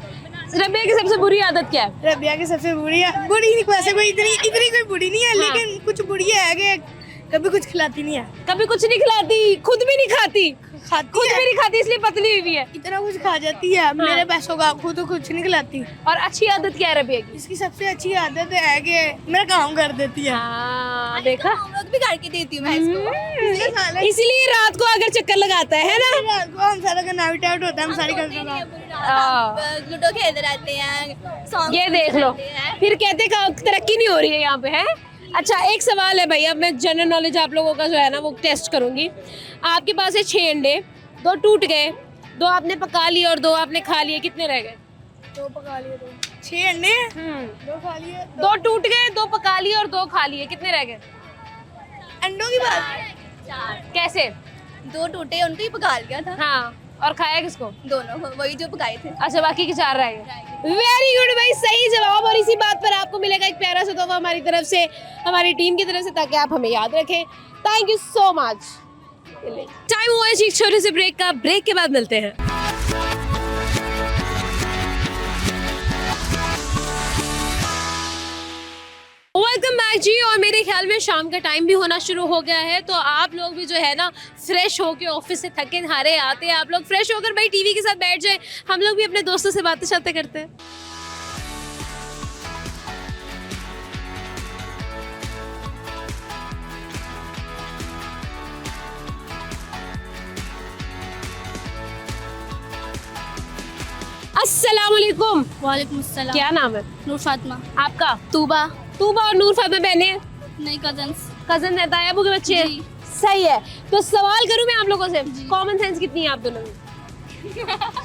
रबिया की सबसे बुरी आदत क्या है? रबिया की सबसे बुरी नहीं, वैसे कोई इतनी कोई बुरी नहीं है, हाँ। लेकिन कुछ बुरी है कि कभी कुछ खिलाती नहीं है। कभी कुछ नहीं खिलाती, खुद भी नहीं खाती। खाती खुद है, भी नहीं खाती, इसलिए पतली हुई है। इतना कुछ खा जाती है मेरे पैसों का, खुद तो कुछ नहीं खिलाती। और अच्छी आदत क्या है रबिया की? इसकी सबसे अच्छी आदत है कि मेरा काम कर देती है। हाँ, देखा? हम लोग भी करके देती हूँ मैं इसको। इसीलिए रात को आकर चक्कर लगाता है ना? रात को हम सारा का नाइट आउट होता है, हम सारी करते हैं। लूडो खेलते रहते हैं, सॉन्ग ये देख लो, फिर कहते तरक्की नहीं हो रही है यहाँ पे, है? अच्छा, एक सवाल है भाई, अब मैं जनरल नॉलेज आप लोगों का जो है ना वो टेस्ट करूंगी। आपके पास है 6 अंडे, 2 टूट गए, 2 आपने पका लिए और 2 आपने खा लिए, कितने रह गए? 2 पका लिए, 6 अंडे, 2 खा लिए, 2 टूट गए, 2 पका लिए और 2 खा लिए, कितने रह गए? अंडों की बात। कैसे? 2 टूटे, उनको ही पका लिया था। हाँ, और खाया किसको? दोनों को, वही जो पकाए थे। अच्छा, बाकी के 4 रह गए। वेरी गुड भाई, सही जवाब। और इसी बात पर आपको मिलेगा एक प्यारा सा तोहफा हमारी तरफ से, हमारी टीम की तरफ से, ताकि आप हमें याद रखें। Thank you so much. Time हुआ है एक छोटे से ब्रेक का, ब्रेक के बाद मिलते हैं। वेलकम बैक जी। और मेरे ख्याल में शाम का टाइम भी होना शुरू हो गया है, तो आप लोग भी जो है ना फ्रेश होके ऑफिस से थके हारे आते हैं, आप लोग फ्रेश होकर भाई टीवी के साथ बैठ जाए, हम लोग भी अपने दोस्तों से बातें शातें करते हैं। अस्सलाम वालेकुम। वालेकुम अस्सलाम। क्या नाम है? नूर फातिमा। आपका? तूबा। तूबा और नूर फातिमा बहनें हैं? नहीं, कजन्स। कजन है, ताया के बच्चे हैं? जी। सही है। तो सवाल करूं मैं आप लोगों से, कॉमन सेंस कितनी है आप दोनों में?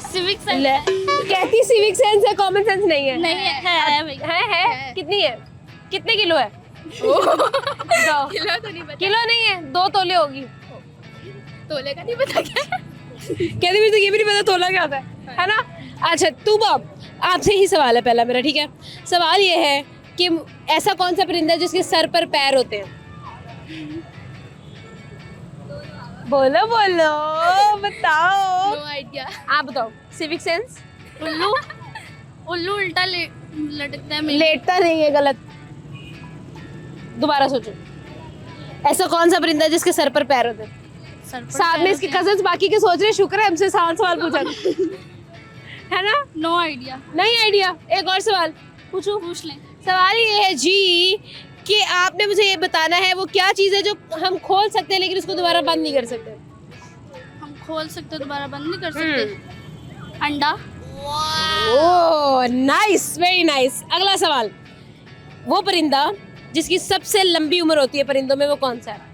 सिविक सेंस ले, कहती सिविक सेंस है, कॉमन सेंस नहीं है। नहीं है भाई। है? कितनी है? कितने किलो है? 2 किलो तो नहीं पता। किलो नहीं है, 2 तोले होगी। तोले का नहीं पता क्या? कहती मुझे तो ये भी नहीं पता तोला क्या होता है ना? अच्छा तूबा, आपसे ही सवाल है पहला मेरा, ठीक है? सवाल ये है कि ऐसा कौन सा परिंदा है जिसके सर पर पैर होते हैं? बोलो बोलो, बताओ। No idea. आप बताओ। Civic sense? उल्लू। उल्लू उल्टा लटकता है। लेटता नहीं है, गलत। दोबारा सोचो, ऐसा कौन सा परिंदा है जिसके सर पर पैर होते हैं? साथ में इसके कजन्स बाकी के सोच रहे, शुक्र है हमसे सवाल पूछा है ना? No idea. नहीं आइडिया। एक और सवाल पूछूं? पूछ लें। सवाल ये है जी कि आपने मुझे ये बताना है वो क्या चीज़ है जो हम खोल सकते हैं लेकिन उसको दोबारा बंद नहीं कर सकते? हम खोल सकते दोबारा बंद नहीं कर सकते। अंडा। Oh nice, very nice. अगला सवाल, वो परिंदा जिसकी सबसे लंबी उम्र होती है परिंदों में, वो कौन सा है?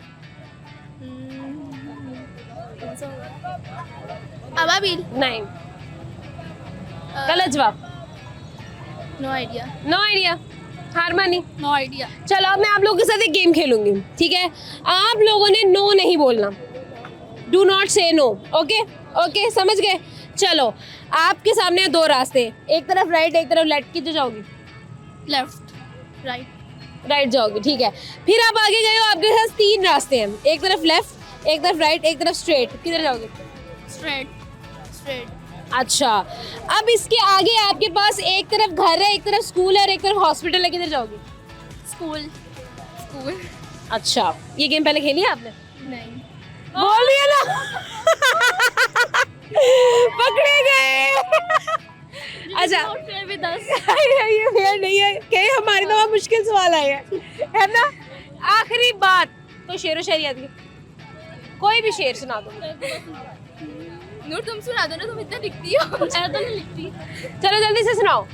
अबाबिल। नहीं, गलत जवाब। No idea. नो आइडिया, हार मानी। No idea. चलो अब मैं आप लोगों के साथ एक गेम खेलूंगी, ठीक है? आप लोगों ने नो नहीं बोलना, डू नॉट से नो, ओके? ओके, समझ गए? चलो आपके सामने 2 रास्ते, एक तरफ राइट एक तरफ लेफ्ट, किधर जाओगी? Left right. राइट जाओगी, ठीक है। फिर आप आगे गए हो, आपके पास 3 रास्ते हैं, एक तरफ लेफ्ट एक तरफ राइट एक तरफ स्ट्रेट, किधर जाओगे? स्ट्रेट। स्ट्रेट। अच्छा, अब इसके आगे आपके पास एक तरफ घर है, एक तरफ स्कूल है और एक तरफ हॉस्पिटल है, किधर जाओगे? स्कूल। स्कूल। अच्छा, ये गेम पहले खेली है आपने? नहीं। बोल दिया ना। पकड़े गए। अच्छा, ये फेयर नहीं है, कहीं हमारी तो मुश्किल सवाल आए हैं, है ना? आखिरी बात, कोई शेर व शायरी याद की? कोई भी शेर सुना दो। नूर तुम सुना दो ना, तुम इतना लिखती हो। मैं तो नहीं लिखती। चलो जल्दी से सुनाओ।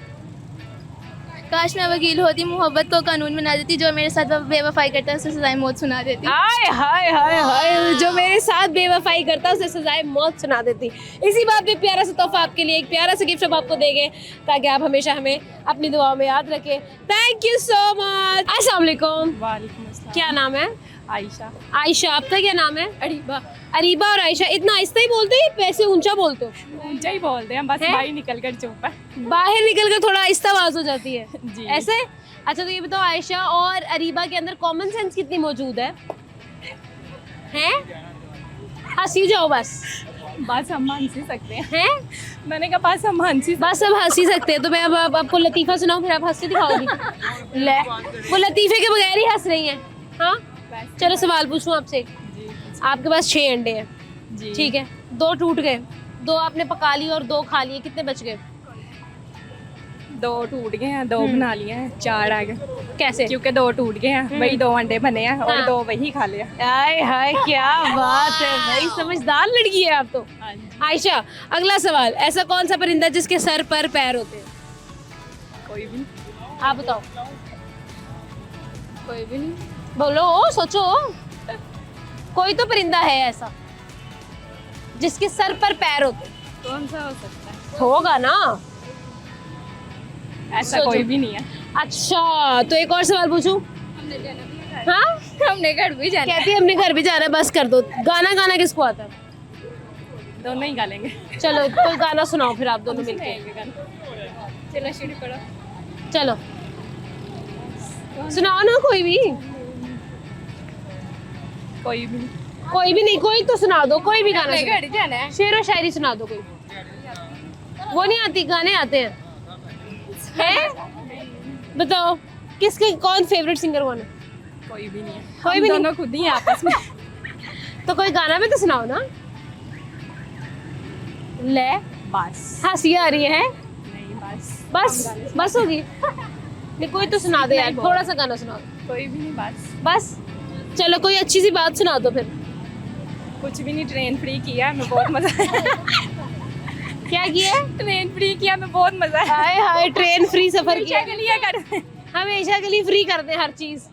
काश मैं वकील होती, मोहब्बत को कानून बना देती, जो मेरे साथ बेवफाई करता है उसे सजाए मौत सुना देती। हाय हाय हाय हाय, जो मेरे साथ बेवफाई करता उसे सजाए मौत सुना देती। इसी बात पे प्यारा सा तोहफा आपके लिए, एक प्यारा सा गिफ्ट हम आपको देंगे ताकि आप हमेशा हमें अपनी दुआओं में याद रखें। Thank you so much. अस्सलाम वालेकुम। वालेकुम अस्सलाम। क्या नाम है? आयशा। आयशा। आपका क्या नाम है? अरीबा। अरीबा और आयशा, इतना आहिस्ता ही बोलते हो, पैसे ऊंचा बोलते हो? ऊंचा ही बोलते हैं, बस हैं? बाहर निकल कर चुप है। बाहर निकल कर थोड़ा आहिस्ता आवाज हो जाती है जी। ऐसे? अच्छा, तो ये बताओ आयशा और अरीबा के अंदर कॉमन सेंस कितनी मौजूद है? हैं? हंसी जाओ बस। बस हम हंस ही सकते हैं। हैं? मैंने कहा बस हम हंस ही बस अब हंस ही सकते हैं, तो मैं अब आपको लतीफ़ा सुनाऊं, फिर आप हंस के दिखाओगी? ले, वो लतीफ़े के बगैर ही हंस रही हैं। हाँ, चलो सवाल पूछूं आपसे। आपके पास 6 अंडे हैं, जी। ठीक है? 2 टूट गए, 2 आपने पका लिए और 2 खा लिए, कितने बच गए? 2 टूट गए हैं, 2 बना लिए हैं, 4 आ गए, कैसे? क्योंकि 2 टूट गए हैं, वही 2 अंडे बने हैं और हाँ। 2 वही खा लिया। हाय हाय, क्या बात है भाई, समझदार लड़की है आप तो। आयशा, अगला सवाल, ऐसा कौन सा परिंदा जिसके सर पर पैर होते हैं? कोई भी आप बताओ। कोई भी नहीं। बोलो, सोचो, कोई तो परिंदा है ऐसा जिसके सर पर पैर होते हैं। कौन सा हो सकता है? होगा ना, ऐसा सोचो। कोई भी नहीं है। अच्छा, तो एक और सवाल पूछूं? हाँ, हमने घर भी जाना। कहती है हमने घर भी जाना है, बस कर दो। गाना गाना किसको आता है? दोनों ही गा लेंगे। चलो कोई गाना सुनाओ फिर आप दोनों मिलके। चलो शुरू करो। चलो सुनाओ ना, कोई भी। कोई भी नहीं। कोई भी नहीं, कोई तो सुना दो, कोई भी गाना सुनाओ। घर जाना है। शेर व शायरी सुना दो कोई। वो नहीं आती, गाने आते हैं। हैं? बताओ किसके, कौन फेवरेट सिंगर कौन है? कोई भी नहीं है। कोई हम भी दोनों खुद ही हैं आपस में। तो कोई गाना भी तो सुनाओ ना। ले, बस। हंसी आ रही है? नहीं बस। बस बस होगी। नहीं, कोई तो सुना दो यार, थोड़ा सा गाना सुना दो। कोई भी नहीं बस। बस चलो कोई अच्छी सी बात सुना दो फिर। कुछ भी नहीं, ट्रेन फ्री किया हमें, बहुत मजा आया। क्या किया? ट्रेन फ्री किया हमें, बहुत मजा आया। हाय हाय, ट्रेन फ्री सफर किया। के लिए कर हमेशा के लिए फ्री कर दे हर चीज।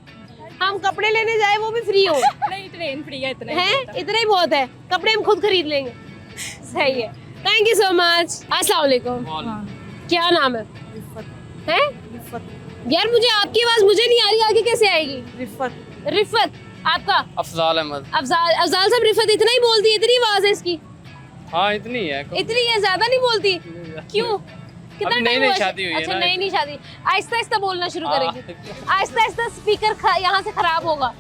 हम कपड़े लेने जाए वो भी फ्री हो। नहीं, ट्रेन फ्री है, इतना है, इतना ही बहुत है, कपड़े हम खुद खरीद लेंगे। सही है, थैंक यू सो मच। अस्सलाम वालेकुम। क्या नाम है? हैं? यार मुझे आपकी आवाज मुझे नहीं आ रही, आगे कैसे आएगी? रिफत। आपका? अफजाल अहमद। अफजाल। अफजाल साहब, रिफत इतना ही बोलती है, इतनी आवाज है इसकी? हाँ इतनी है। इतनी है, ज्यादा नहीं बोलती? क्यों? कितना अभी टाइम नई हुआ? शादी हुई है अच्छा, ना। नई शादी। आहिस्ता आहिस्ता बोलना शुरू करेंगे, आहिस्ता आहिस्ता स्पीकर यहाँ से खराब होगा।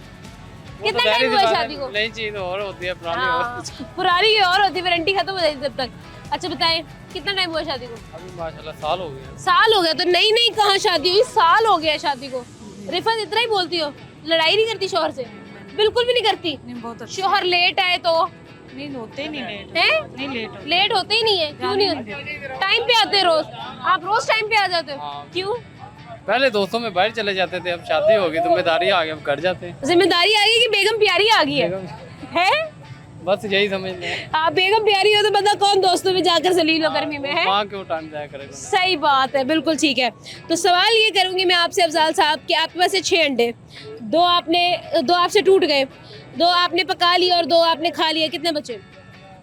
कितना टाइम हुआ शादी को? नई चीज और होती है, पुरानी और। पुरानी और होती, वारंटी खत्म हो जाती तब तक। अच्छा बताएं, कितना टाइम हुआ शादी को? अभी माशाल्लाह साल हो गया। साल हो गया? तो नई नई कहाँ शादी हुई, साल हो गया शादी को। रिफत इतना ही बोलती हो, लड़ाई नहीं करती शोहर से? बिल्कुल भी नहीं करती? बहुत अच्छा। शोहर लेट आए तो? नहीं होते नहीं लेट। हैं? नहीं लेट। लेट होते ही नहीं है, क्यों नहीं होते? टाइम पे आते हैं रोज? आप रोज टाइम पे आ जाते हो? हाँ। क्यों? पहले दोस्तों में बाहर चले जाते थे, अब शादी हो गई, जिम्मेदारी आ गई, अब घर जाते हैं। जिम्मेदारी आ गई कि बेगम प्यारी आ गई है? बस यही समझ लें। आप बेगम प्यारी हो तो बंदा कौन दोस्तों में जाकर जलील हो गर्मी में है। माँ क्यों टाइम जाया करेगा। सही बात है, बिल्कुल ठीक है। तो सवाल ये करूंगी मैं आपसे अफजाल साहब कि आपके पास है 6 अंडे, दो आपसे टूट गए, 2 आपने पका लिए और 2 आपने खा लिए, कितने बचे?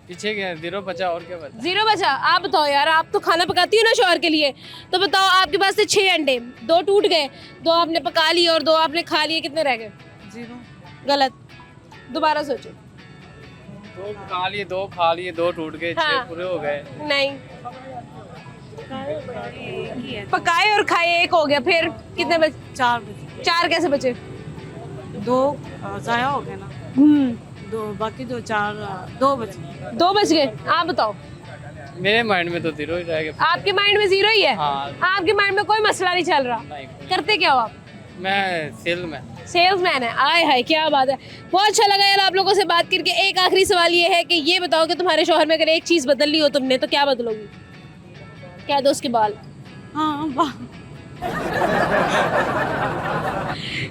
पीछे गया 0 बचा और क्या बचा। 0 बचा। आप बताओ यार, आप तो खाना पकाती हो ना शौहर के लिए, तो बताओ आपके पास थे 6 अंडे, 2 टूट गए, 2 आपने पका लिए और 2 आपने खा लिए, कितने रह गए? 0। गलत, दोबारा सोचो। 2 खा लिए 2 खा लिए 2 टूट गए, 6 पूरे हो गए। नहीं, पकाए और खाए 1 हो गया, फिर कितने बचे? 4 बजे। 4 कैसे बचे? 2 जाया हो गया ना। 2 बाकी 2 बजे। 2 बच गए। आप बताओ। मेरे माइंड में तो 0 ही रह गया। आपके माइंड में 0 ही है? हाँ। आपके माइंड में कोई मसला नहीं चल रहा? नहीं। करते क्या हो आप? मैं सेल्समैन है। आए हाय, क्या बात है, बहुत अच्छा लगा यार आप लोगों से बात करके। एक आखिरी सवाल ये है कि ये बताओ कि तुम्हारे शौहर में अगर एक चीज बदलनी हो तुमने, तो क्या बदलोगी? क्या दो उसके बाल? हाँ,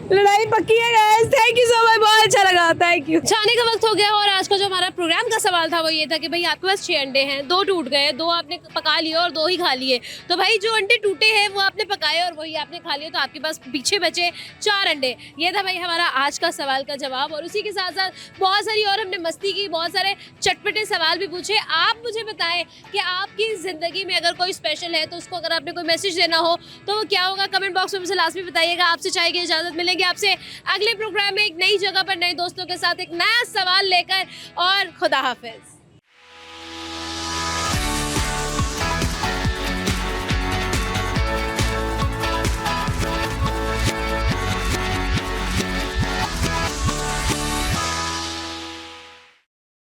लड़ाई पक्की है guys. Thank you so much, बहुत अच्छा लगा। Thank you. जाने का वक्त हो गया और आज का जो हमारा प्रोग्राम का सवाल था वो ये था कि भाई आपके पास 6 अंडे हैं, 2 टूट गए, 2 आपने पका लिए और 2 ही खा लिए। तो भाई जो अंडे टूटे हैं वो आपने पकाए और वही आपने खा लिए, तो आपके पास पीछे बचे 4 अंडे। ये था भाई हमारा आज का सवाल का जवाब। और उसी के साथ साथ बहुत सारी और हमने मस्ती की, बहुत सारे चटपटे सवाल भी पूछे। आप मुझे बताएं कि आपकी ज़िंदगी में अगर कोई स्पेशल है तो उसको अगर आपने कोई मैसेज देना हो तो वो क्या होगा, कमेंट बॉक्स में मुझे लास्ट में बताइएगा। आपसे चाहे की इजाज़त, मिलेंगे आपसे अगले प्रोग्राम में एक नई जगह पर नए दोस्तों के साथ एक नया सवाल लेकर। और खुदा हाफिज।